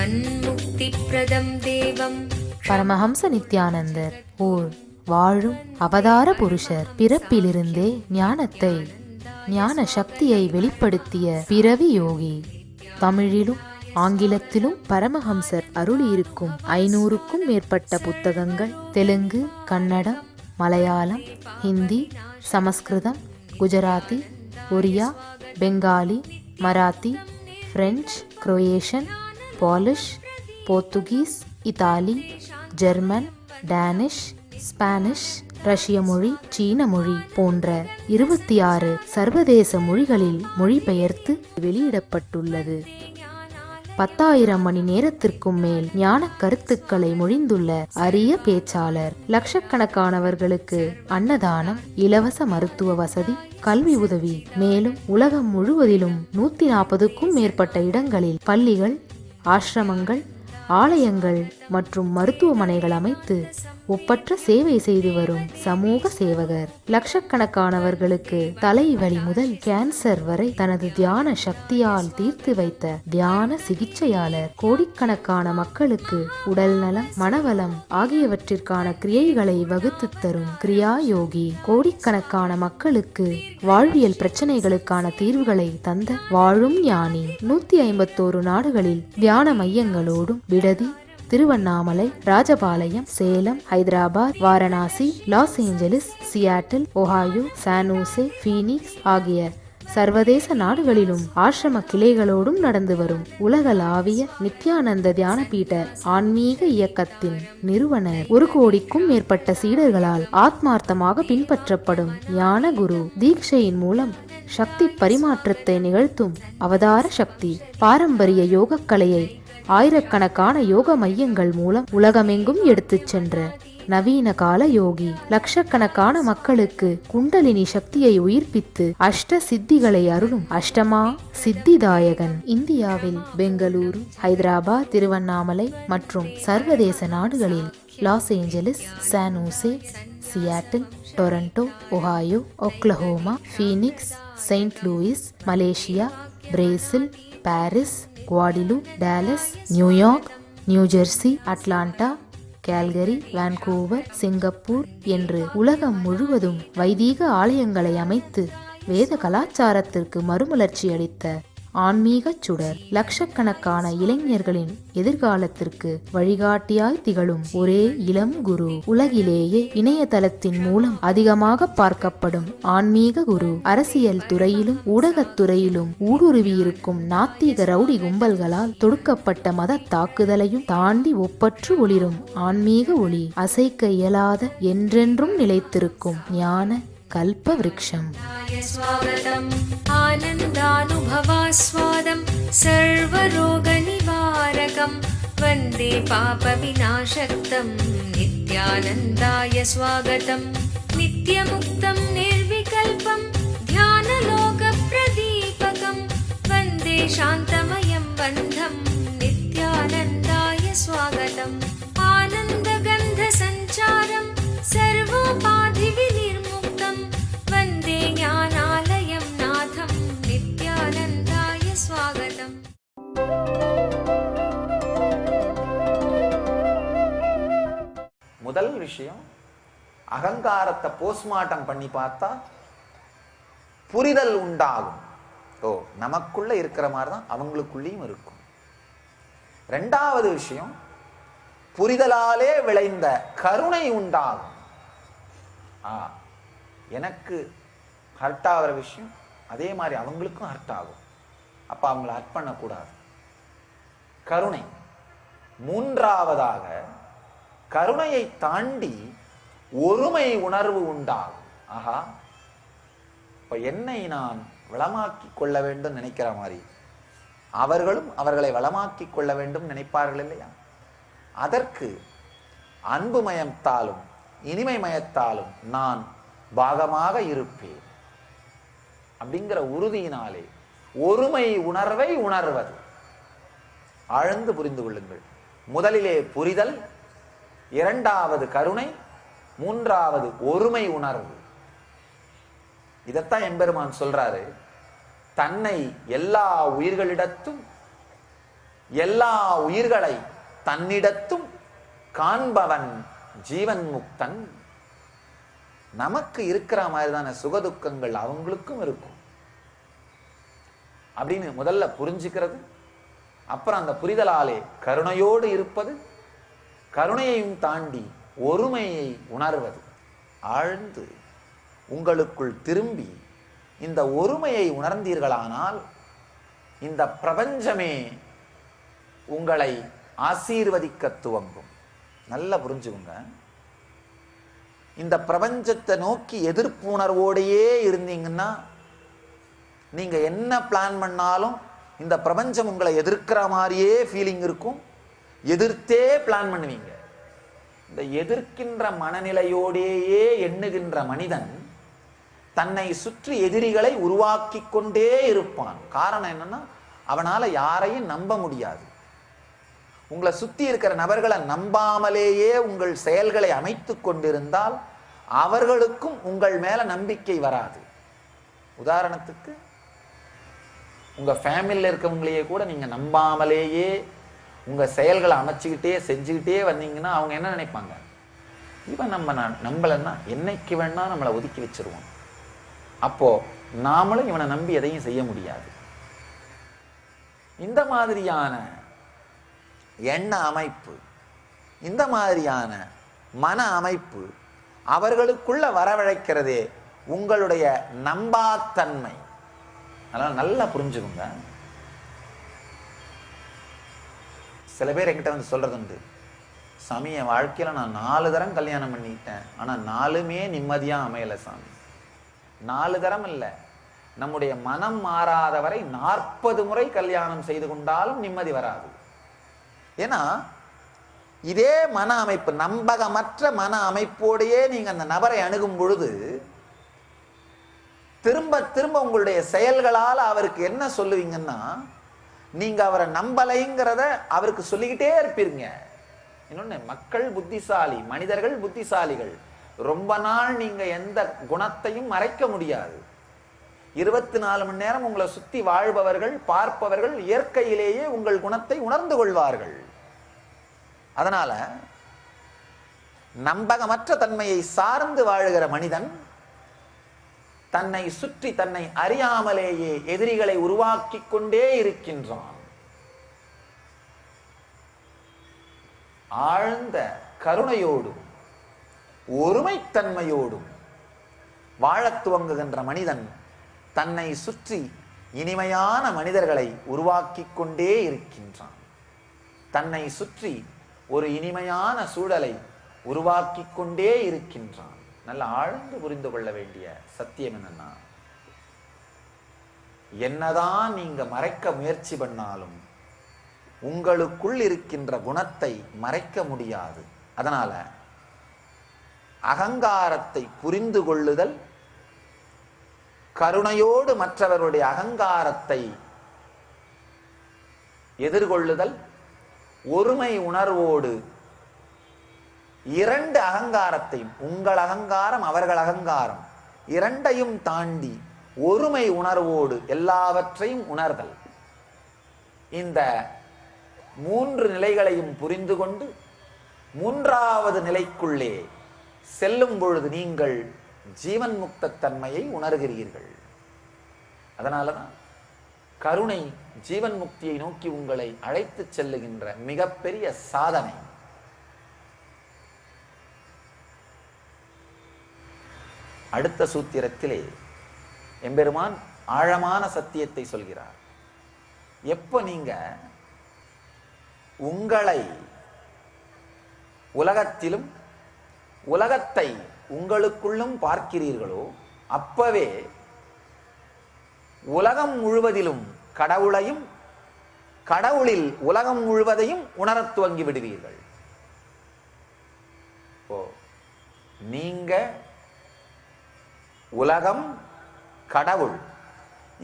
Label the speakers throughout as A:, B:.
A: ஜீவன்முக்திப்ரதம் தேவம்.
B: பரமஹம்ச நித்யானந்தர் ஓர் வாழும் அவதார புருஷர். பிறப்பிலிருந்தே ஞான சக்தியை வெளிப்படுத்திய பிறவி யோகி. தமிழிலும் ஆங்கிலத்திலும் பரமஹம்சர் அருளியிருக்கும் 500க்கும் மேற்பட்ட புத்தகங்கள் தெலுங்கு, கன்னடம், மலையாளம், ஹிந்தி, சமஸ்கிருதம், Gujarati, Oriya, Bengali, Marathi, French, Croatian, Polish, Portuguese, Italy, German, Danish, Spanish, ரஷ்ய மொழி, சீன மொழி போன்ற 26 சர்வதேச மொழிகளில் மொழிபெயர்த்து வெளியிடப்பட்டுள்ளது. 10,000 மணி நேரத்திற்கும் மேல் ஞான கருத்துக்களை மொழிந்துள்ள அரிய பேச்சாளர். லட்சக்கணக்கானவர்களுக்கு அன்னதானம், இலவச மருத்துவ வசதி, கல்வி உதவி, மேலும் உலகம் முழுவதிலும் 140க்கும் மேற்பட்ட இடங்களில் பள்ளிகள், ஆசிரமங்கள், ஆலயங்கள் மற்றும் மருத்துவமனைகள் அமைத்து ஒப்பற்ற சேவை செய்து வரும் சமூக சேவகர். லட்சக்கணக்கானவர்களுக்கு தலைவலி முதல் கேன்சர் வரை தனது தியான சக்தியால் தீர்த்து வைத்த தியான சிகிச்சையாளர். கோடிக்கணக்கான மக்களுக்கு உடல் நலம், மனவளம் ஆகியவற்றிற்கான கிரியைகளை வகுத்து தரும் கிரியா யோகி. கோடிக்கணக்கான மக்களுக்கு வாழ்வியல் பிரச்சனைகளுக்கான தீர்வுகளை தந்த வாழும் ஞானி. 151 நாடுகளில் தியான மையங்களோடும் விடுதி, Tiruvannamalai, Rajapalayam, Salem, Hyderabad, Varanasi, loss Angeles, Seattle, Ohio, San Jose, Phoenix ஆகிய சர்வதேச நாடுகளிலும் ஆசிரம கிளைகளோடும் நடந்து வரும் உலகளாவிய நித்யானந்த தியானபீட ஆன்மீக இயக்கத்தின் நிறுவனர். 1 கோடிக்கும் மேற்பட்ட சீடர்களால் ஆத்மார்த்தமாக பின்பற்றப்படும் ஞான குரு. தீட்சையின் மூலம் சக்தி பரிமாற்றத்தை நிகழ்த்தும் அவதார சக்தி. பாரம்பரிய யோகக்கலையை ஆயிரக்கணக்கான யோக மையங்கள் மூலம் உலகமெங்கும் எடுத்துச் சென்ற நவீன கால யோகி. லட்சக்கணக்கான மக்களுக்கு குண்டலினி சக்தியை உயிர்ப்பித்து அஷ்ட சித்திகளை அருளும் அஷ்டமா சித்திதாயகன். இந்தியாவில் பெங்களூரு, ஹைதராபாத், திருவண்ணாமலை மற்றும் சர்வதேச நாடுகளில் Los Angeles, San Jose, Seattle, Toronto, Ohio, Oklahoma, Phoenix, Saint Louis, Malaysia, Brazil, Paris, குவாடிலு, Dallas, New York, New Jersey, Atlanta, Calgary, Vancouver, Singapore என்று உலகம் முழுவதும் வைதீக ஆலயங்களை அமைத்து வேத கலாச்சாரத்திற்கு மறுமலர்ச்சி அளித்த ஆன்மீக சுடர். லட்சக்கணக்கான இளைஞர்களின் எதிர்காலத்திற்கு வழிகாட்டியாய் திகழும் ஒரே இளம் குரு. உலகிலேயே இணையதளத்தின் மூலம் அதிகமாக பார்க்கப்படும் ஆன்மீக குரு. அரசியல் துறையிலும் ஊடகத்துறையிலும் ஊடுருவியிருக்கும் நாத்திக ரவுடி கும்பல்களால் தொடுக்கப்பட்ட மத தாக்குதலையும் தாண்டி ஒப்பற்று ஒளிரும் ஆன்மீக ஒளி. அசைக்க இயலாத, என்றென்றும் நிலைத்திருக்கும் ஞான கல்ப விருட்சம்.
A: ஸ்வாகதம் ஆனந்தானுபவாஸ்வாதம் சர்வரோக நிவாரகம் வந்தே பாப விநாசக்தம் நித்யானந்தாய ஸ்வாகதம். நித்யமுக்தம் நிர்விகல்பம் தியானலோக பிரதீபகம் வந்தே சாந்தமயம் பந்தம் நித்யானந்தாய ஸ்வாகதம். ஆனந்தகந்த சஞ்சாரம் சர்வோபாதி விநிர்முக்தம் வந்தே ஞானாலயம் நாதம் நித்யானந்தாய ஸ்வாகதம்.
C: முதல் விஷயம், அகங்காரத்தை போஸ்ட்மார்ட்டம் பண்ணி பார்த்தா புரிதல் உண்டாகும். நமக்குள்ள இருக்கிற மாதிரி தான் அவங்களுக்குள்ளேயும் இருக்கும். 2வது விஷயம், புரிதலாலே விளைந்த கருணை உண்டாகும். எனக்கு ஹர்ட் ஆகிற விஷயம் அதே மாதிரி அவங்களுக்கும் ஹர்ட் ஆகும். அப்ப அவங்கள ஹர்ட் பண்ணக்கூடாது. கருணை. 3வதாக, கருணையை தாண்டி ஒருமை உணர்வு உண்டாகும். இப்ப என்னை நான் வளமாக்கி கொள்ள வேண்டும் நினைக்கிற மாதிரி அவர்களும் அவர்களை வளமாக்கி கொள்ள வேண்டும் நினைப்பார்கள் இல்லையா? அதற்கு அன்பு மயத்தாலும் இனிமை மயத்தாலும் நான் பாகமாக இருப்பேன் அப்படிங்கிற உறுதியினாலே ஒருமை உணர்வை உணர்வது. ஆழ்ந்து புரிந்து கொள்ளுங்கள். முதலிலே புரிதல், 2வது கருணை, 3வது ஒருமை உணர்வு. இதத்தான் எம்பெருமான் சொல்றாரு, தன்னை எல்லா உயிர்களிடத்தும் எல்லா உயிர்களை தன்னிடத்தும் காண்பவன் ஜீவன் முக்தன். நமக்கு இருக்கிற மாதிரிதான சுகதுக்கங்கள் அவங்களுக்கும் இருக்கும் அப்படின்னு முதல்ல புரிஞ்சுக்கிறது. அப்புறம் அந்த புரிதலாலே கருணையோடு இருப்பது, கருணையையும் தாண்டி ஒருமையை உணர்வது. ஆழ்ந்து உங்களுக்குள் திரும்பி இந்த ஒருமையை உணர்ந்தீர்களானால் இந்த பிரபஞ்சமே உங்களை ஆசீர்வதிக்க துவங்கும். நல்லா புரிஞ்சுக்குங்க. இந்த பிரபஞ்சத்தை நோக்கி எதிர்ப்பு உணர்வோடையே இருந்தீங்கன்னா நீங்க என்ன பிளான் பண்ணாலும் இந்த பிரபஞ்சம் உங்களை எதிர்க்கிற மாதிரியே ஃபீலிங் இருக்கும். எதிர்த்தே பிளான் பண்ணுவீங்க. இந்த எதிர்க்கின்ற மனநிலையோடையே எண்ணுகின்ற மனிதன் தன்னை சுற்றி எதிரிகளை உருவாக்கி கொண்டே இருப்பான். காரணம் என்னன்னா, அவனால யாரையும் நம்ப முடியாது. உங்களை சுத்தி இருக்கிற நபர்களை நம்பாமலேயே உங்கள் செயல்களை அமைத்து கொண்டிருந்தால் அவர்களுக்கும் உங்கள் மேல நம்பிக்கை வராது. உதாரணத்துக்கு, உங்க ஃபேமிலியில் இருக்கவங்களையே கூட நீங்க நம்பாமலேயே உங்க செயல்களை அமைச்சுக்கிட்டே செஞ்சுக்கிட்டே வந்தீங்கன்னா அவங்க என்ன நினைப்பாங்க? இவன் நம்பலன்னா என்னைக்கு வேணா நம்மளை ஒதுக்கி வச்சிருவோம். அப்போ நாமளும் இவனை நம்பி எதையும் செய்ய முடியாது. இந்த மாதிரியான எண்ண அமைப்பு, இந்த மாதிரியான மன அமைப்பு அவர்களுக்குள்ள வரவழைக்கிறதே உங்களுடைய நம்பாத்தன்மை. அதனால நல்லா புரிஞ்சுக்கோங்க. சில பேர் என்கிட்ட வந்து சொல்றது உண்டு, சாமி என் வாழ்க்கையில நான் 4 தரம் கல்யாணம் பண்ணிட்டேன், ஆனா 4மே நிம்மதியா அமையல சாமி. 4 தரம் இல்லை, நம்முடைய மனம் மாறாத வரை 40 முறை கல்யாணம் செய்து கொண்டாலும் நிம்மதி வராது. ஏன்னா இதே மன அமைப்பு, நம்பகமற்ற மன அமைப்போடையே நீங்க அந்த நபரை அணுகும் பொழுது திரும்ப திரும்ப உங்களுடைய செயல்களால் அவருக்கு என்ன சொல்லுவீங்கன்னா, நீங்க அவரை நம்பலைங்கிறத அவருக்கு சொல்லிக்கிட்டே இருப்பீங்க. இன்னொன்னு, மக்கள் புத்திசாலி, மனிதர்கள் புத்திசாலிகள். ரொம்ப நாள் நீங்க எந்த குணத்தையும் மறைக்க முடியாது. 24 மணி நேரம் உங்களை சுத்தி வாழ்பவர்கள், பார்ப்பவர்கள் இயற்கையிலேயே உங்கள் குணத்தை உணர்ந்து கொள்வார்கள். அதனால நம்பகமற்ற தன்மையை சார்ந்து வாழுகிற மனிதன் தன்னை சுற்றி தன்னை அறியாமலேயே எதிரிகளை உருவாக்கி கொண்டே இருக்கின்றான். ஆழ்ந்த கருணையோடும் ஒருமைத்தன்மையோடும் வாழத் துவங்குகின்ற மனிதன் தன்னை சுற்றி இனிமையான மனிதர்களை உருவாக்கி கொண்டே இருக்கின்றான். தன்னை சுற்றி ஒரு இனிமையான சூழலை உருவாக்கி கொண்டே இருக்கின்றான். நல்ல ஆழ்ந்து புரிந்து கொள்ள வேண்டிய சத்தியம் என்னன்னா, என்னதான் நீங்க மறைக்க முயற்சி பண்ணாலும் உங்களுக்குள் இருக்கின்ற குணத்தை மறைக்க முடியாது. அதனால அகங்காரத்தை புரிந்து கொள்ளுதல், கருணையோடு மற்றவருடைய அகங்காரத்தை எதிர்கொள்ளுதல், ஒருமை உணர்வோடு 2 அகங்காரத்தையும், உங்கள் அகங்காரம் அவர்கள் அகங்காரம் இரண்டையும் தாண்டி ஒருமை உணர்வோடு எல்லாவற்றையும் உணர்தல். இந்த 3 நிலைகளையும் புரிந்து கொண்டு 3வது நிலைக்குள்ளே செல்லும் பொழுது நீங்கள் ஜீவன் முக்த தன்மையை உணர்கிறீர்கள். அதனாலதான் கருணை ஜீவன் முக்தியை நோக்கி உங்களை அழைத்து செல்லுகின்ற மிகப்பெரிய சாதனை. அடுத்த சூத்திரத்திலே எம்பெருமான் ஆழமான சத்தியத்தை சொல்கிறார். எப்ப நீங்க உங்களை உலகத்திலும் உலகத்தை உங்களுக்குள்ளும் பார்க்கிறீர்களோ அப்பவே உலகம் முழுவதிலும் கடவுளையும் கடவுளில் உலகம் முழுவதையும் உணரத் துவங்கி விடுவீர்கள். நீங்க உலகம் கடவுள்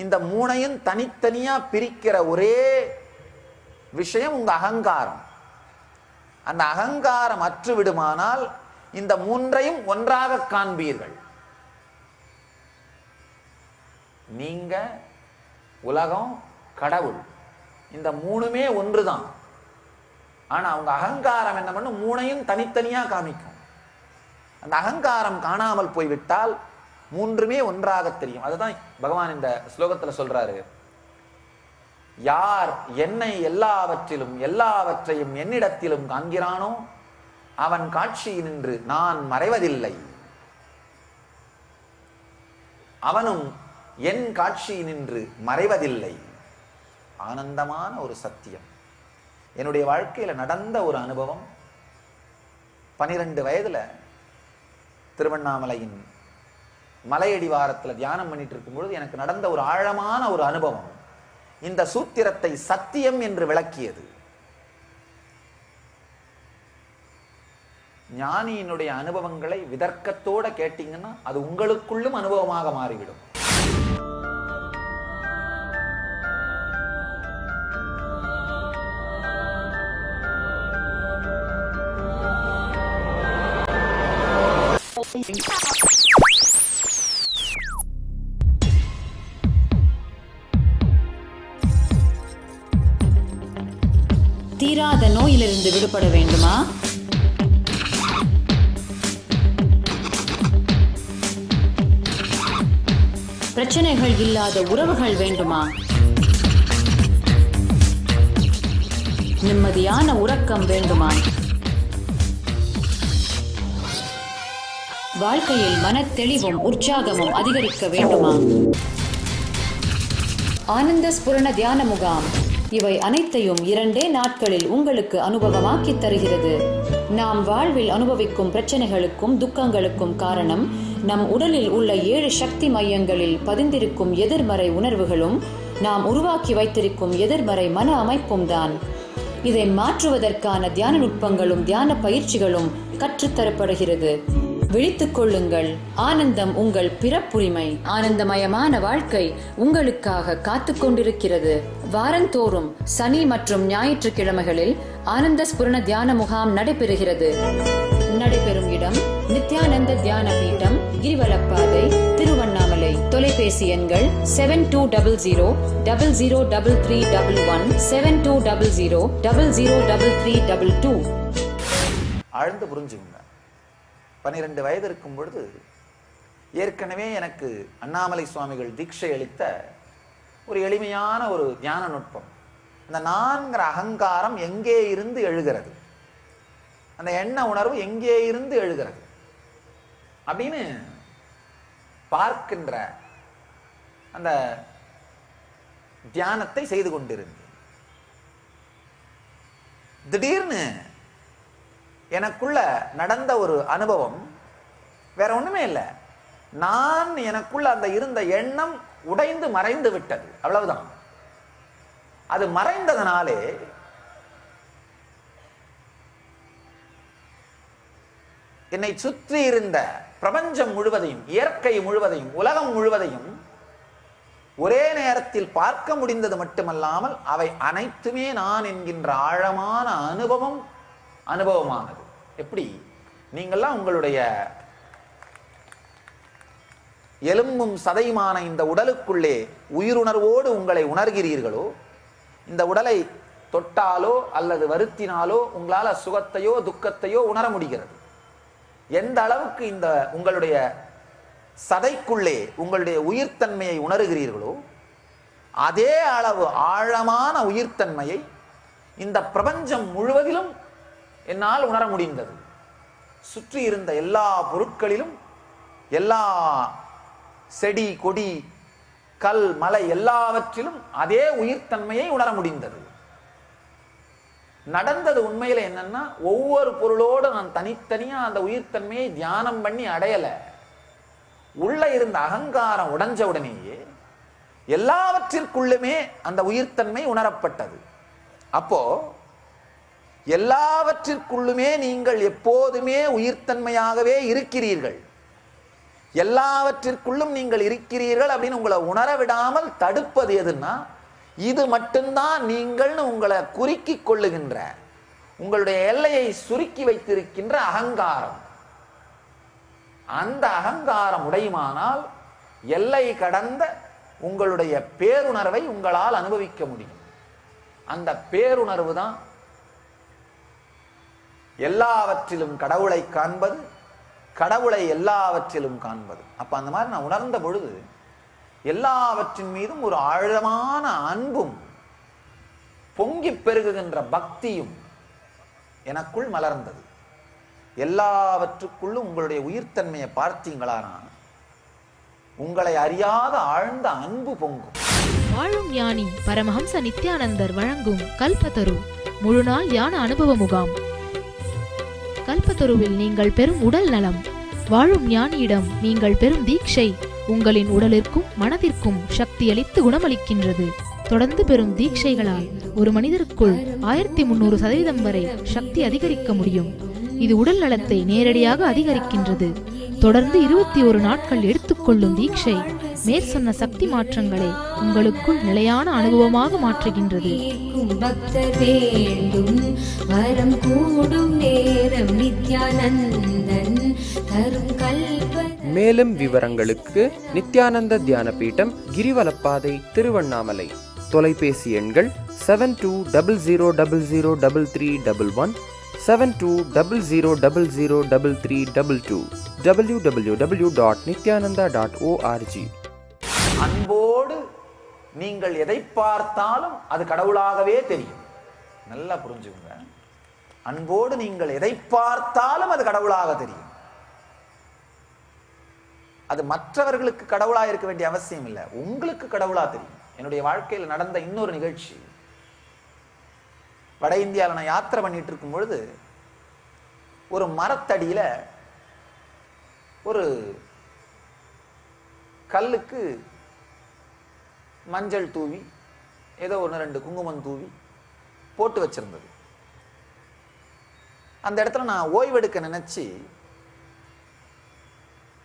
C: இந்த 3ஐயும் தனித்தனியா பிரிக்கிற ஒரே விஷயம் உங்க அகங்காரம். அந்த அகங்காரம் அற்று விடுமானால் இந்த 3ஐயும் ஒன்றாக காண்பீர்கள். நீங்க உலகம் கடவுள் இந்த மூணுமே ஒன்றுதான். ஆனா அவங்க அகங்காரம் என்ன பண்ணும், மூணையும் தனித்தனியா காமிக்கும். அந்த அகங்காரம் காணாமல் போய்விட்டால் மூன்றுமே ஒன்றாக தெரியும். அதுதான் பகவான் இந்த ஸ்லோகத்துல சொல்றாரு, யார் என்னை எல்லாவற்றிலும் எல்லாவற்றையும் என்னிடத்திலும் காண்கிறானோ அவன் காட்சியினின்று நான் மறைவதில்லை, அவனும் என் காட்சியினின்று மறைவதில்லை. ஆனந்தமான ஒரு சத்தியம். என்னுடைய வாழ்க்கையில நடந்த ஒரு அனுபவம். 12 வயதுல திருவண்ணாமலையின் மலையடிவாரத்துல தியானம் பண்ணிட்டு இருக்கும் பொழுது எனக்கு நடந்த ஒரு ஆழமான ஒரு அனுபவம் இந்த சூத்திரத்தை சத்தியம் என்று விளக்கியது. ஞானியினுடைய அனுபவங்களை விதர்க்கத்தோட கேட்டீங்கன்னா அது உங்களுக்குள்ளும் அனுபவமாக மாறிவிடும்.
D: தீராத நோயிலிருந்து விடுபட வேண்டுமா? பிரச்சனைகள் இல்லாத உறவுகள் வேண்டுமா? நிம்மதியான உறக்கம் வேண்டுமா? வாழ்க்கையில் மனத்தெளிவும் உற்சாகமும் அதிகரிக்க வேண்டுமா? ஆனந்த ஸ்புரண தியான முகாம் இவை அனைத்தையும் 2 நாட்களில் உங்களுக்கு அனுபவமாக்கி தருகிறது. நாம் வாழ்வில் அனுபவிக்கும் பிரச்சனைகளுக்கும் துக்கங்களுக்கும் காரணம் நம் உடலில் உள்ள 7 சக்தி மையங்களில் பதிந்திருக்கும் எதிர்மறை உணர்வுகளும் நாம் உருவாக்கி வைத்திருக்கும் எதிர்மறை மன அமைப்பும் தான். இதை மாற்றுவதற்கான தியான நுட்பங்களும் தியான பயிற்சிகளும் கற்றுத்தரப்படுகிறது. விழித்துக் கொள்ளுங்கள், ஆனந்தம் உங்கள் பிறப்புரிமை. ஆனந்தமயமான வாழ்க்கை உங்களுக்காக காத்து கொண்டிருக்கிறது. வாரந்தோறும் சனி மற்றும் ஞாயிற்றுக்கிழமைகளில் ஆனந்த ஸ்புரண தியான முகாம் நடைபெறுகிறது. நடைபெறும் இடம் நித்யானந்த தியான பீட்டம், கிரிவலப்பாதை, திருவண்ணாமலை. தொலைபேசி எண்கள் 7200003311 7200003322.
C: ஆழ்ந்து புரிஞ்சுங்க. 12 வயது இருக்கும் பொழுது ஏற்கனவே எனக்கு அண்ணாமலை சுவாமிகள் தீட்சை அளித்த ஒரு எளிமையான ஒரு தியான நுட்பம். அந்த நான்கிற அகங்காரம் எங்கே இருந்து எழுகிறது, அந்த எண்ண உணர்வு எங்கே இருந்து எழுகிறது அப்படின்னு பார்க்கின்ற அந்த தியானத்தை செய்து கொண்டிருந்தேன். திடீர்னு எனக்குள்ள நடந்த ஒரு அனுபவம் வேற ஒண்ணுமே இல்லை. நான் எனக்குள்ள அந்த இருந்த எண்ணம் உடைந்து மறைந்து விட்டது, அவ்வளவுதான். அது மறைந்ததனாலே என்னை சுற்றி இருந்த பிரபஞ்சம் முழுவதையும், இயற்கை முழுவதையும், உலகம் முழுவதையும் ஒரே நேரத்தில் பார்க்க முடிந்தது மட்டுமல்லாமல் அவை அனைத்துமே நான் என்கின்ற ஆழமான அனுபவமானது. எப்படி நீங்கள்லாம் உங்களுடைய எலும்பும் சதையுமான இந்த உடலுக்குள்ளே உயிருணர்வோடு உங்களை உணர்கிறீர்களோ, இந்த உடலை தொட்டாலோ அல்லது வருத்தினாலோ உங்களால் சுகத்தையோ துக்கத்தையோ உணர முடிகிறது. எந்த அளவுக்கு இந்த உங்களுடைய சதைக்குள்ளே உங்களுடைய உயிர்த்தன்மையை உணர்கிறீர்களோ அதே அளவு ஆழமான உயிர்த்தன்மையை இந்த பிரபஞ்சம் முழுவதிலும் என்னால் உணர முடிந்தது. சுற்றி இருந்த எல்லா பொருட்களிலும், எல்லா செடி கொடி கல் மலை எல்லாவற்றிலும் அதே உயிர்த்தன்மையை உணர முடிந்தது. நடந்தது உண்மையில என்னன்னா, ஒவ்வொரு பொருளோடு நான் தனித்தனியா அந்த உயிர்த்தன்மையை தியானம் பண்ணி அடையல. உள்ள இருந்த அகங்காரம் உடைஞ்ச உடனேயே எல்லாவற்றிற்குள்ளுமே அந்த உயிர்த்தன்மை உணரப்பட்டது. அப்போ எல்லாவற்றிற்குள்ளுமே நீங்கள் எப்போதுமே உயிர்த்தன்மையாகவே இருக்கிறீர்கள். எல்லாவற்றிற்குள்ளும் நீங்கள் இருக்கிறீர்கள் அப்படின்னு உங்களை உணர விடாமல் தடுப்பது எதுன்னா, இது மட்டும்தான் நீங்கள்னு உங்களை குறுக்கி கொள்ளுகின்ற, உங்களுடைய எல்லையை சுருக்கி வைத்திருக்கின்ற அகங்காரம். அந்த அகங்காரம் உடையுமானால் எல்லை கடந்த உங்களுடைய பேருணர்வை உங்களால் அனுபவிக்க முடியும். அந்த பேருணர்வு தான் எல்லாவற்றிலும் கடவுளை காண்பது, கடவுளை எல்லாவற்றிலும் காண்பது. அப்ப அந்த மாதிரி நான் உணர்ந்த பொழுது எல்லாவற்றின் மீதும் ஒரு ஆழமான அன்பும் பொங்கி பெருகுகின்ற பக்தியும் எனக்குள் மலர்ந்தது. எல்லாவற்றுக்குள்ளும் உங்களுடைய உயிர்த்தன்மையை பார்த்தீங்களானா உங்களை அறியாத ஆழ்ந்த அன்பு பொங்கும்.
B: வாழும் ஞானி பரமஹம்ச நித்யானந்தர் வழங்கும் கல்பத்தரு முழுநாள் தியான அனுபவ முகாம். கல்பத்தருவில் நீங்கள் பெறும் உடல் நலம், வாழும் ஞானியிடம் நீங்கள் பெறும் தீட்சை உங்களின் உடலிற்கும் மனதிற்கும் சக்தியளித்து குணமளிக்கின்றது. தொடர்ந்து பெறும் தீட்சைகளால் ஒரு மனிதருக்குள் 1300% வரை சக்தி அதிகரிக்க முடியும். இது உடல் நலத்தை நேரடியாக அதிகரிக்கின்றது. தொடர்ந்து 21 நாட்கள் எடுத்துக்கொள்ளும் தீட்சை மேற்சொன்ன சக்தி மாற்றங்களை உங்களுக்குள் நிலையான அனுபவமாக மாற்றுகின்றது.
A: பக்தர் வேண்டும் வரம் கூடும் நேரம் நித்யானந்தன் தரும் கல்ப.
E: மேலும் விவரங்களுக்கு நித்யானந்த தியான பீடம், கிரிவலப்பாதை, திருவண்ணாமலை. தொலைபேசி எண்கள் 7200003311, 7200003322, www.nityananda.org.
C: அன்போடு நீங்கள் எதை பார்த்தாலும் அது கடவுளாகவே தெரியும். நல்லா புரிஞ்சுங்க. அன்போடு நீங்கள் எதை பார்த்தாலும் அது கடவுளாக தெரியும். அது மற்றவர்களுக்கு கடவுளா இருக்க வேண்டிய அவசியம் இல்லை, உங்களுக்கு கடவுளா தெரியும். என்னுடைய வாழ்க்கையில் நடந்த இன்னொரு நிகழ்ச்சி, வட இந்தியாவில் நான் யாத்திரை பண்ணிட்டு இருக்கும் பொழுது ஒரு மரத்தடியில ஒரு கல்லுக்கு மஞ்சள் தூவி ஏதோ 1-2 குங்குமம் தூவி போட்டு வச்சிருந்தது. அந்த இடத்துல நான் ஓய்வெடுக்க நினைச்சு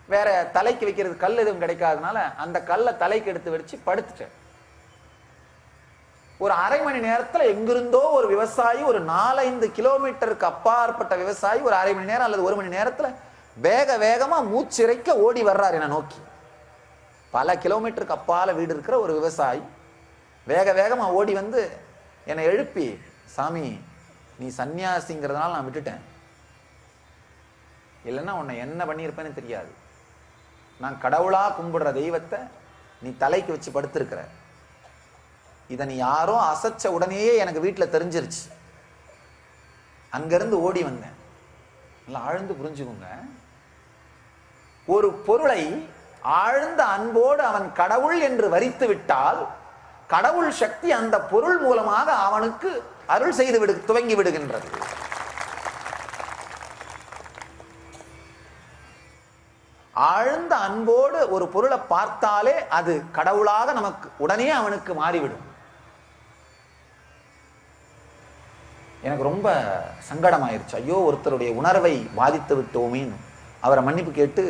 C: வேற தலைக்கு வைக்கிறது கல் எதுவும் கிடைக்காதனால அந்த கல்லை தலைக்கு எடுத்து வச்சு படுத்துட்டேன். ஒரு அரை மணி நேரத்துல எங்கிருந்தோ ஒரு விவசாயி, ஒரு 4-5 கிலோமீட்டருக்கு அப்பாற்பட்ட விவசாயி ஒரு அரை மணி நேரம் அல்லது 1 மணி நேரத்துல வேக வேகமா மூச்சிறைக்க ஓடி வர்றார் என்னை நோக்கி. பல கிலோமீட்டருக்கு அப்பால வீடு இருக்கிற ஒரு விவசாயி வேக வேகமா ஓடி வந்து என்னை எழுப்பி, சாமி நீ சன்னியாசிங்கிறதுனால நான் விட்டுட்டேன், இல்லைன்னா உன்னை என்ன பண்ணியிருப்பேன்னு தெரியாது. நான் கடவுளா கும்பிடுற தெய்வத்தை நீ தலைக்கு வச்சு படுத்திருக்கிற, இதை நீ யாரோ அசைச்ச உடனேயே எனக்கு வீட்டில் தெரிஞ்சிருச்சு, அங்கிருந்து ஓடி வந்தேன். நல்லா ஆழ்ந்து புரிஞ்சுக்கோங்க. ஒரு பொருளை ஆழ்ந்த அன்போடு அவன் கடவுள் என்று வரித்து விட்டால் கடவுள் சக்தி அந்த பொருள் மூலமாக அவனுக்கு அருள் செய்து துவங்கி விடுகின்றது. ஆழ்ந்த அன்போடு ஒரு பொருளை பார்த்தாலே அது கடவுளாக நமக்கு உடனே அவனுக்கு மாறிவிடும். எனக்கு ரொம்ப சங்கடமாயிருச்சு. ஐயோ, ஒருத்தருடைய உணர்வை பாதித்து விட்டோமேன்னு அவரை மன்னிப்பு கேட்டு,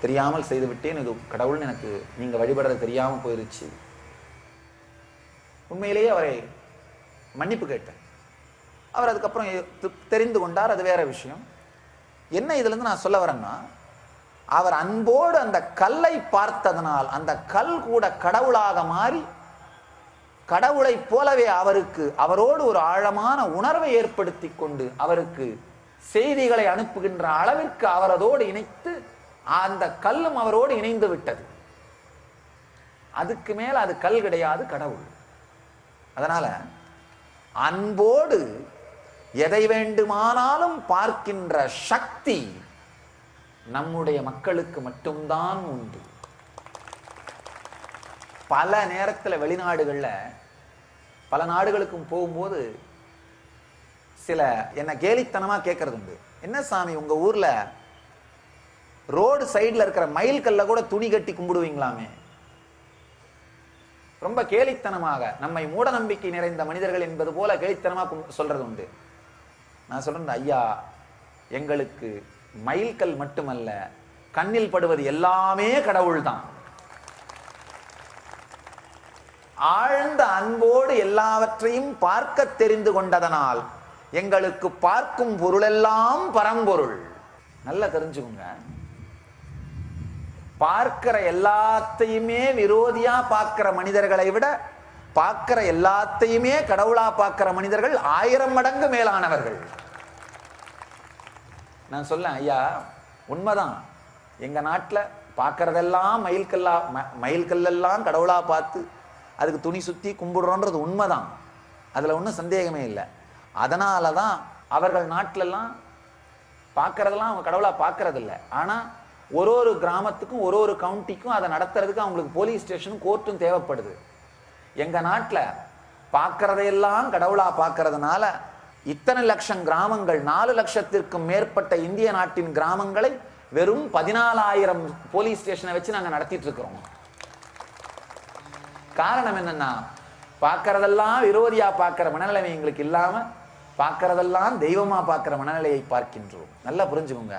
C: தெரியாமல் செய்து விட்டேன், இது கடவுள்னு எனக்கு நீங்க வழிபடுறது தெரியாம போயிருச்சு. உண்மையிலேயே அவரை மன்னிப்பு கேட்டேன். அவர் அதுக்கப்புறம் தெரிந்து கொண்டார், அது வேற விஷயம். என்ன இதுல இருந்து நான் சொல்ல வரேன்னா, அவர் அன்போடு அந்த கல்லை பார்த்ததனால் அந்த கல் கூட கடவுளாக மாறி கடவுளை போலவே அவரோடு ஒரு ஆழமான உணர்வை ஏற்படுத்தி கொண்டு அவருக்கு செய்திகளை அனுப்புகின்ற அளவிற்கு அவர் அதோடு இணைத்து அந்த கல்லும் அவரோடு இணைந்து விட்டது. அதுக்கு மேல அது கல் கிடையாது, கடவுள். அதனால அன்போடு எதை வேண்டுமானாலும் பார்க்கின்ற சக்தி நம்முடைய மக்களுக்கு மட்டும்தான் உண்டு. பல நேரத்தில் வெளிநாடுகள்ல பல நாடுகளுக்கும் போகும்போது சில என்ன கேலித்தனமா கேட்கறது உண்டு. என்ன சாமி, உங்க ஊர்ல ரோடு சைடுல இருக்கிற மயில் கல்ல கூட துணி கட்டி கும்பிடுவீங்களாமே? ரொம்ப கேலித்தனமாக, நம்மை மூட நம்பிக்கை நிறைந்த மனிதர்கள் என்பது போல கேலித்தனமா சொல்றது உண்டு. நான் சொல்றேன், ஐயா, எங்களுக்கு மயில்கல் மட்டுமல்ல, கண்ணில் படுவது எல்லாமே கடவுள் தான். ஆழ்ந்த அன்போடு எல்லாவற்றையும் பார்க்க தெரிந்து கொண்டதனால் எங்களுக்கு பார்க்கும் பொருளெல்லாம் பரம்பொருள். நல்லா தெரிஞ்சுக்கோங்க. பார்க்கிற எல்லாத்தையுமே விரோதியா பார்க்கிற மனிதர்களை விட பார்க்கிற எல்லாத்தையுமே கடவுளா பார்க்கிற மனிதர்கள் 1000 மடங்கு மேலானவர்கள். நான் சொல்ல ஐயா, உண்மைதான். எங்க நாட்டில் பார்க்கறதெல்லாம் மயில்கல்லாம் கடவுளா பார்த்து அதுக்கு துணி சுத்தி கும்பிடுறோன்றது உண்மைதான். அதுல ஒன்றும் சந்தேகமே இல்லை. அதனால தான் அவர்கள் நாட்டிலெல்லாம் பார்க்கறதெல்லாம் அவங்க கடவுளா பார்க்கறது இல்லை. ஆனா ஒரு கிராமத்துக்கும் ஒரு கவுண்டிக்கும் அதை நடத்துறதுக்கு அவங்களுக்கு போலீஸ் ஸ்டேஷனும் கோர்ட்டும் தேவைப்படுது. எங்க நாட்டில் பார்க்கறதையெல்லாம் கடவுளா பார்க்கறதுனால இத்தனை லட்சம் கிராமங்கள், 4 லட்சத்திற்கும் மேற்பட்ட இந்திய நாட்டின் கிராமங்களை வெறும் 14,000 போலீஸ் ஸ்டேஷனை வச்சு நாங்க நடத்திட்டு இருக்கிறோம். காரணம் என்னன்னா, பார்க்கறதெல்லாம் விரோதியா பார்க்கிற மனநிலைமை எங்களுக்கு இல்லாம பார்க்கறதெல்லாம் தெய்வமா பார்க்கிற மனநிலையை பார்க்கின்றோம். நல்லா புரிஞ்சுக்கோங்க.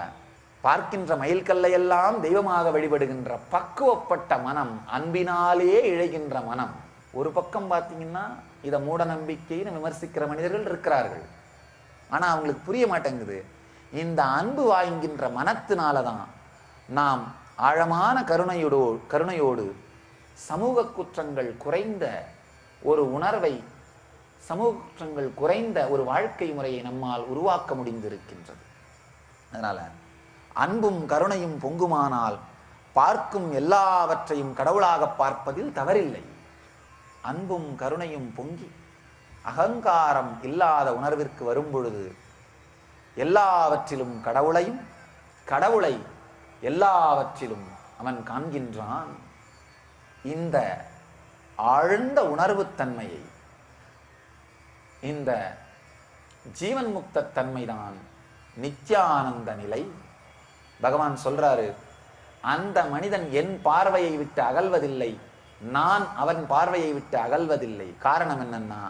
C: பார்க்கின்ற மயில்கல்லையெல்லாம் தெய்வமாக வழிபடுகின்ற பக்குவப்பட்ட மனம், அன்பினாலே இழைகின்ற மனம். ஒரு பக்கம் பார்த்தீங்கன்னா இதை மூட நம்பிக்கைன்னு விமர்சிக்கிற மனிதர்கள் இருக்கிறார்கள். ஆனா அவங்களுக்கு புரிய மாட்டேங்குது. இந்த அன்பு வாய்கின்ற மனத்தினாலதான் நாம் ஆழமான கருணையோடு சமூக குற்றங்கள் குறைந்த ஒரு உணர்வை, சமூக குற்றங்கள் குறைந்த ஒரு வாழ்க்கை முறையை நம்மால் உருவாக்க முடிந்திருக்கின்றது. அதனால அன்பும் கருணையும் பொங்குமானால் பார்க்கும் எல்லாவற்றையும் கடவுளாக பார்ப்பதில் தவறில்லை. அன்பும் கருணையும் பொங்கி அகங்காரம் இல்லாத உணர்விற்கு வரும் பொழுது எல்லாவற்றிலும் கடவுளை எல்லாவற்றிலும் அவன் காண்கின்றான். இந்த ஆழ்ந்த உணர்வுத்தன்மையை, இந்த ஜீவன் முக்த தன்மைதான் நித்யானந்த நிலை. பகவான் சொல்றாரு, அந்த மனிதன் என் பார்வையை விட்டு அகல்வதில்லை, நான் அவன் பார்வையை விட்டு அகல்வதில்லை. காரணம் என்னன்னா,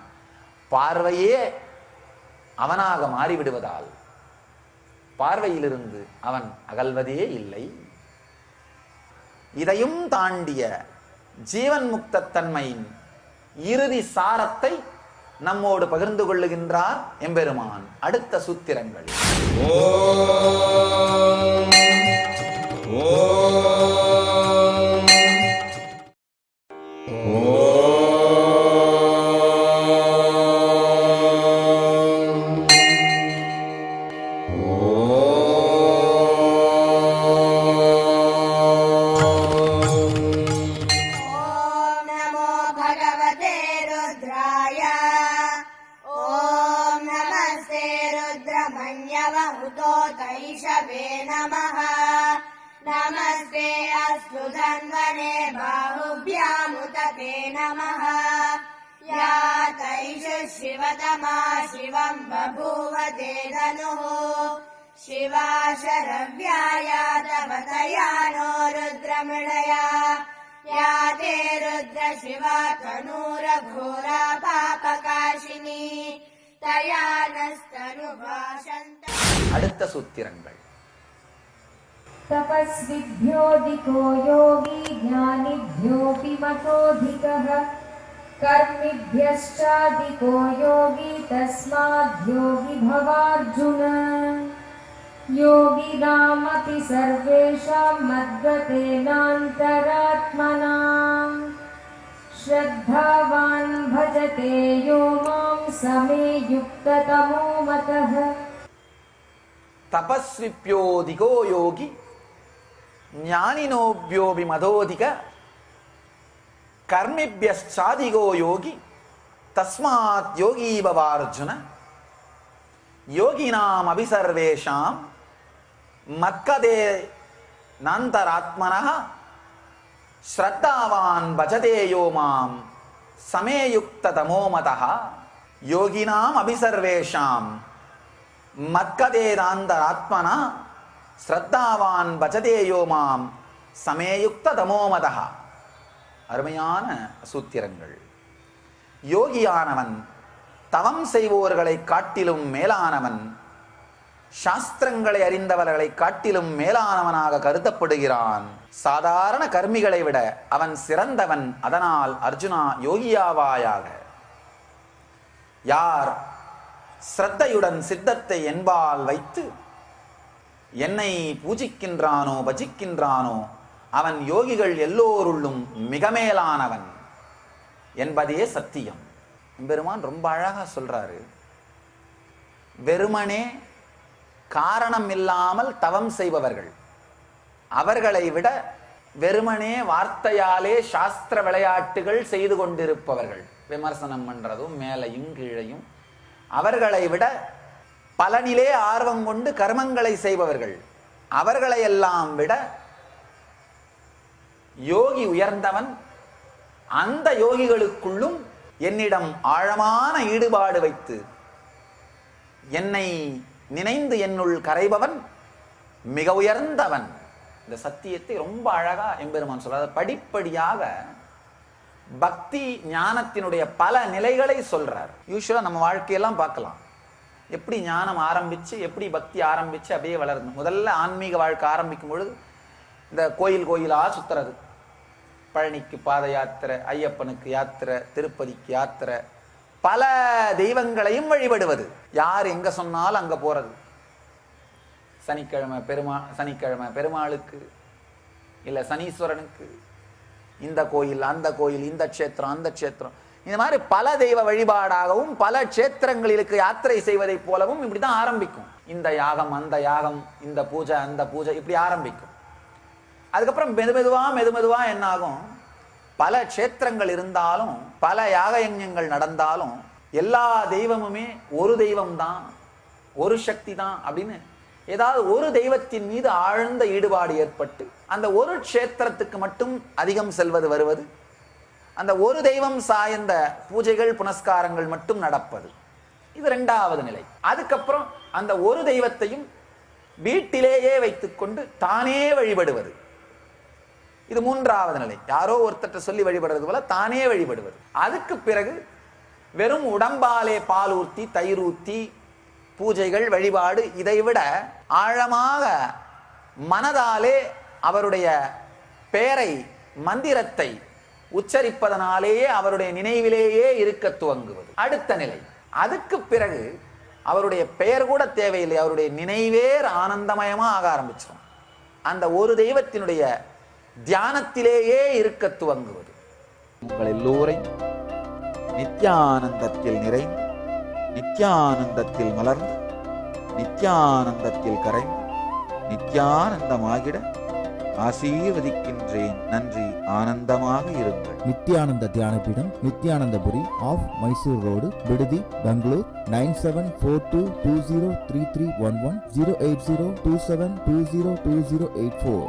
C: பார்வையே அவனாக மாறிவிடுவதால் பார்வையிலிருந்து அவன் அகல்வதே இல்லை. இதையும் தாண்டிய ஜீவன் முக்த தன்மையின் இறுதி சாரத்தை நம்மோடு பகிர்ந்து கொள்ளுகின்றார் எம்பெருமான். அடுத்த சூத்திரங்கள்.
F: नमस्ते अस्तु धन्वने बाहुभ्यामुदते नमः। या तैष शिवतमा शिवं बभूव ते धनुः शिवा शरव्याया तव तया नो रुद्रमृडया। या ते रुद्र शिवा तनूरघोरा पापकाशिनी तया नस्तनुभाषन्त।
C: அடுத்த சூத்திரங்கள்.
A: तपस्विभ्योऽधिको योगी ज्ञानिभ्योऽपि मतोऽधिकः कर्मिभ्यश्चाधिको योगी तस्माद् योगी भवार्जुन। योगिनामपि सर्वेषां मद्गतेनान्तरात्मना श्रद्धावान् भजते यो मां समे युक्ततमो मतः।
C: तपस्विभ्योऽधिको योगी ज्ञानिनोभ्योऽपि मतोऽधिक कर्मिभ्यश्चाधिको योगी तस्मात् योगी भवार्जुन। योगिनामपि सर्वेषां मद्गतेनान्तरात्मनः श्रद्धावान् भजते यो मां समे युक्ततमो मतः। योगिनामपि सर्वेषां मद्गतेनान्तरात्मनः श्रद्धावान् भजते यो मां சமேயுக்த தமோமதः. அருமையான சூத்திரங்கள். யோகியானவன் தவம் செய்வோர்களை காட்டிலும் மேலானவன், சாஸ்திரங்களை அறிந்தவர்களை காட்டிலும் மேலானவனாக கருதப்படுகிறான். சாதாரண கர்மிகளை விட அவன் சிறந்தவன். அதனால் அர்ஜுனா யோகியாவாயாக. யார் ஸ்ரத்தையுடன் சித்தத்தை என்பால் வைத்து என்னை பூஜிக்கின்றானோ பஜிக்கின்றானோ அவன் யோகிகள் எல்லோருள்ளும் மிக மேலானவன். என்பதே சத்தியம். பெருமான் ரொம்ப அழகா சொல்றாரு, வெறுமனே காரணம் இல்லாமல் தவம் செய்பவர்கள் அவர்களை விட வெறுமனே வார்த்தையாலே சாஸ்திர விளையாட்டுகள் செய்து கொண்டிருப்பவர்கள், விமர்சனம் பண்றதும் மேலையும் கீழையும், அவர்களை விட பலனிலே ஆர்வம் கொண்டு கர்மங்களை செய்பவர்கள் அவர்களை எல்லாம் விட யோகி உயர்ந்தவன். அந்த யோகிகளுக்குள்ளும் என்னிடம் ஆழமான ஈடுபாடு வைத்து என்னை நினைந்து என்னுள் கரைபவன் மிக உயர்ந்தவன். இந்த சத்தியத்தை ரொம்ப அழகா எம்பெருமான் சொல்றார். படிப்படியாக பக்தி ஞானத்தினுடைய பல நிலைகளை சொல்றார். யூஸ்வலா நம்ம வாழ்க்கையெல்லாம் பார்க்கலாம், எப்படி ஞானம் ஆரம்பிச்சு எப்படி பக்தி ஆரம்பிச்சு அப்படியே வளருது. முதல்ல ஆன்மீக வாழ்க்கை ஆரம்பிக்கும் பொழுது இந்த கோயிலா சுத்துறது, பழனிக்கு பாத யாத்திரை, ஐயப்பனுக்கு யாத்திரை, திருப்பதிக்கு யாத்திரை, பல தெய்வங்களையும் வழிபடுவது. யார் எங்க சொன்னாலும் அங்க போறது. சனிக்கிழமை பெருமாளுக்கு, இல்ல சனீஸ்வரனுக்கு, இந்த கோயில் அந்த கோயில், இந்த க்ஷேத்திரம் அந்த க்ஷேத்திரம், இந்த மாதிரி பல தெய்வ வழிபாடாகவும் பல க்ஷேத்திரங்களுக்கு யாத்திரை செய்வதை போலவும் இப்படிதான் ஆரம்பிக்கும். இந்த யாகம் அந்த யாகம், இந்த பூஜை அந்த பூஜை, இப்படி ஆரம்பிக்கும். அதுக்கப்புறம் மெதுமெதுவா என்ன ஆகும், பல க்ஷேத்திரங்கள் இருந்தாலும் பல யாக யஜ்ஞங்கள் நடந்தாலும் எல்லா தெய்வமுமே ஒரு தெய்வம் தான், ஒரு சக்தி தான் அப்படின்னு ஏதாவது ஒரு தெய்வத்தின் மீது ஆழ்ந்த ஈடுபாடு ஏற்பட்டு அந்த ஒரு க்ஷேத்திரத்துக்கு மட்டும் அதிகம் செல்வது வருவது, அந்த ஒரு தெய்வம் சார்ந்த பூஜைகள் புனஸ்காரங்கள் மட்டும் நடப்பது, இது இரண்டாவது நிலை. அதுக்கப்புறம் அந்த ஒரு தெய்வத்தையும் வீட்டிலேயே வைத்துக்கொண்டு தானே வழிபடுவது, இது மூன்றாவது நிலை. யாரோ ஒருத்தட்ட சொல்லி வழிபடுறது போல தானே வழிபடுவது. அதுக்கு பிறகு வெறும் உடம்பாலே பால் ஊற்றி தயிர் ஊற்றி பூஜைகள் வழிபாடு, இதைவிட ஆழமாக மனதாலே அவருடைய பெயரை மந்திரத்தை உச்சரிப்பதனாலேயே அவருடைய நினைவிலேயே இருக்க துவங்குவது அடுத்த நிலை. அதுக்கு பிறகு அவருடைய பெயர் கூட தேவையில்லை, அவருடைய நினைவே ஆனந்தமயமா ஆக ஆரம்பிச்சிடும். அந்த ஒரு தெய்வத்தினுடைய தியானத்திலேயே இருக்க துவங்குவது.
G: உங்கள் எல்லோரையும் நித்யானந்தத்தில் நிறைந்து, நித்யானந்தத்தில் மலர்ந்து, நித்யானந்தத்தில் கரைந்து, நித்யானந்தமாகிட ஆசீர்வதிக்கின்றேன். நன்றி. ஆனந்தமாக இருங்கள்.
H: நித்யானந்த தியானபீடம், நித்யானந்தபுரி ஆஃப் மைசூர் ரோடு, விடுதி, பெங்களூர். 9742203311 08027202084.